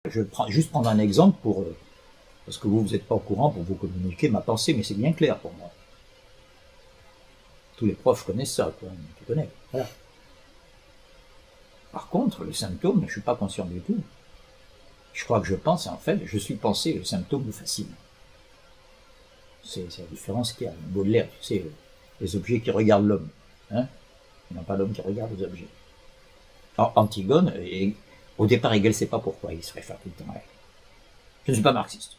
Je vais juste prendre un exemple pour, parce que vous n'êtes pas au courant pour vous communiquer ma pensée, mais c'est bien clair pour moi. Tous les profs connaissent ça, quoi. Tu connais, voilà. Par contre, le symptôme, je ne suis pas conscient du tout. Je crois que je pense, et en fait, je suis pensé, le symptôme me fascine. C'est la différence qu'il y a. Baudelaire, tu sais, les objets qui regardent l'homme. Hein, il n'y a pas l'homme qui regarde les objets. Alors, Antigone, au départ, Hegel ne sait pas pourquoi il se réfère tout le temps à elle. Je ne suis pas marxiste.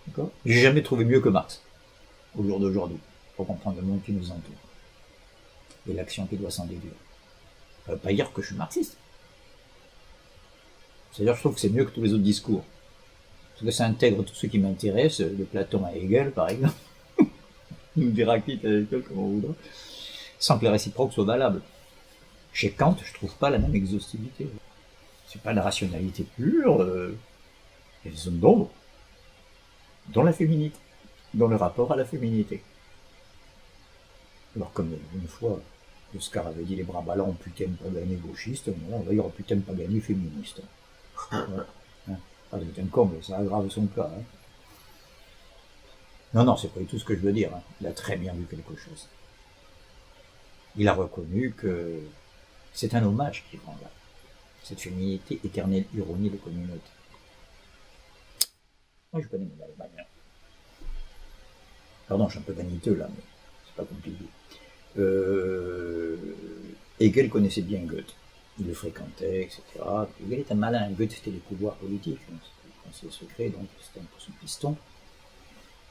D'accord. J'ai jamais trouvé mieux que Marx, au jour d'aujourd'hui, pour comprendre le monde qui nous entoure et l'action qui doit s'en déduire. Ça ne veut pas dire que je suis marxiste. C'est-à-dire, je trouve que c'est mieux que tous les autres discours. Parce que ça intègre tout ce qui m'intéresse, de Platon à Hegel, par exemple, ou d'Héraclite à Hegel, comme on voudra, sans que les réciproques soient valables. Chez Kant, je trouve pas la même exhaustivité. C'est pas la rationalité pure, il y a des zones d'ombre, dans la féminité, dans le rapport à la féminité. Alors, comme une fois, Oscar avait dit les bras ballants ont putain pas gagné gauchiste, on va dire putain pas gagné féministe. C'est un comble, ça aggrave son cas. Hein. Non, c'est pas du tout ce que je veux dire. Hein. Il a très bien vu quelque chose. Il a reconnu que c'est un hommage qu'il rend là. Cette féminité, éternelle ironie de communauté. Moi, je connais mon Allemagne. Pardon, je suis un peu vaniteux là, mais c'est pas compliqué. Hegel connaissait bien Goethe. Il le fréquentait, etc. Hegel est un malin. Goethe, c'était les pouvoirs politiques. C'est le secret, donc c'était un peu son piston.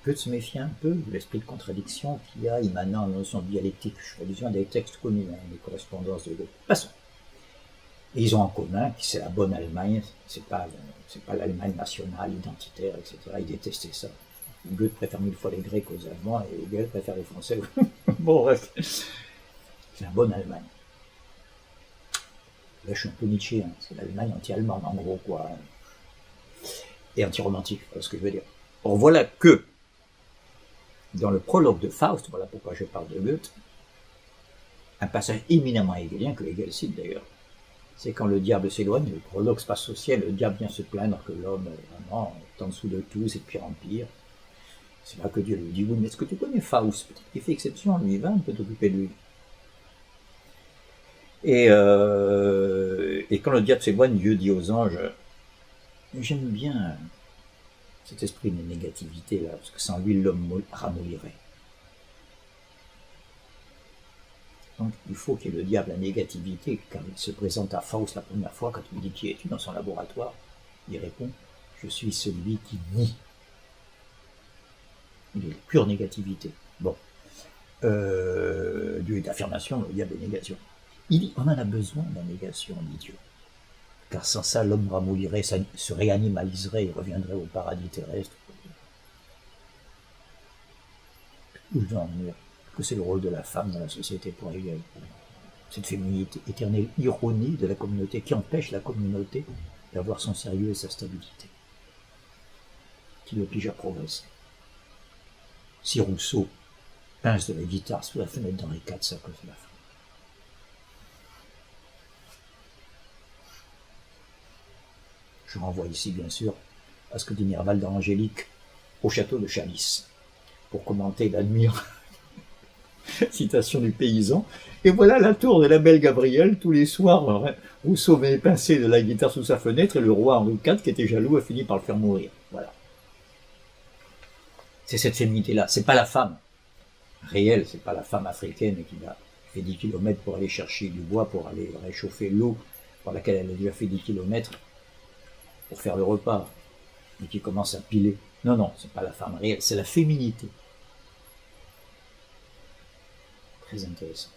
Goethe se méfiait un peu de l'esprit de contradiction qu'il y a émanant de la notion de dialectique. Je fais allusion à des textes connus, des correspondances de Goethe. Passons. Et ils ont en commun que c'est la bonne Allemagne, c'est pas l'Allemagne nationale, identitaire, etc. Ils détestaient ça. Goethe préfère 1000 fois les Grecs aux Allemands et Hegel préfère les Français. Bon, bref. C'est la bonne Allemagne. Là, je suis un peu Nietzsche, hein. C'est l'Allemagne anti-allemande, en gros, quoi. Et anti-romantique, voilà ce que je veux dire. Or, voilà que, dans le prologue de Faust, voilà pourquoi je parle de Goethe, un passage éminemment hegelien, que Hegel cite d'ailleurs, c'est quand le diable s'éloigne, le prologue se passe au ciel, le diable vient se plaindre que l'homme, vraiment, est en dessous de tout, c'est de pire en pire. C'est là que Dieu lui dit, oui, mais est-ce que tu connais Faust? Peut-être qu'il fait exception, lui, va, on peut t'occuper de lui. Et quand le diable s'éloigne, Dieu dit aux anges, j'aime bien cet esprit de négativité là, parce que sans lui l'homme ramollirait. Donc il faut qu'il y ait le diable, la négativité, quand il se présente à Faust la première fois, quand il lui dit qui es-tu dans son laboratoire, il répond, je suis celui qui nie. Il est pure négativité. Bon. Dieu est affirmation, le diable est négation. Il dit, on en a besoin de la négation, dit Dieu. Car sans ça, l'homme ramollirait, se réanimaliserait et reviendrait au paradis terrestre. Où je dois en venir que c'est le rôle de la femme dans la société pour Hegel. Cette féminité, éternelle ironie de la communauté qui empêche la communauté d'avoir son sérieux et sa stabilité, qui l'oblige à progresser. Si Rousseau pince de la guitare sous la fenêtre d'Henri IV, c'est à cause de la femme. Je renvoie ici, bien sûr, à ce que dit Nerval dans Angélique, au château de Chalice, pour commenter l'admirable citation du paysan. Et voilà la tour de la belle Gabrielle, tous les soirs, Rousseau venait pincer de la guitare sous sa fenêtre, et le roi Henri IV, qui était jaloux, a fini par le faire mourir. Voilà. C'est cette féminité-là. C'est pas la femme réelle, c'est pas la femme africaine qui a fait 10 km pour aller chercher du bois, pour aller réchauffer l'eau, pour laquelle elle a déjà fait 10 km, pour faire le repas, et qui commence à piler. Non, c'est pas la femme réelle, c'est la féminité. Très intéressant.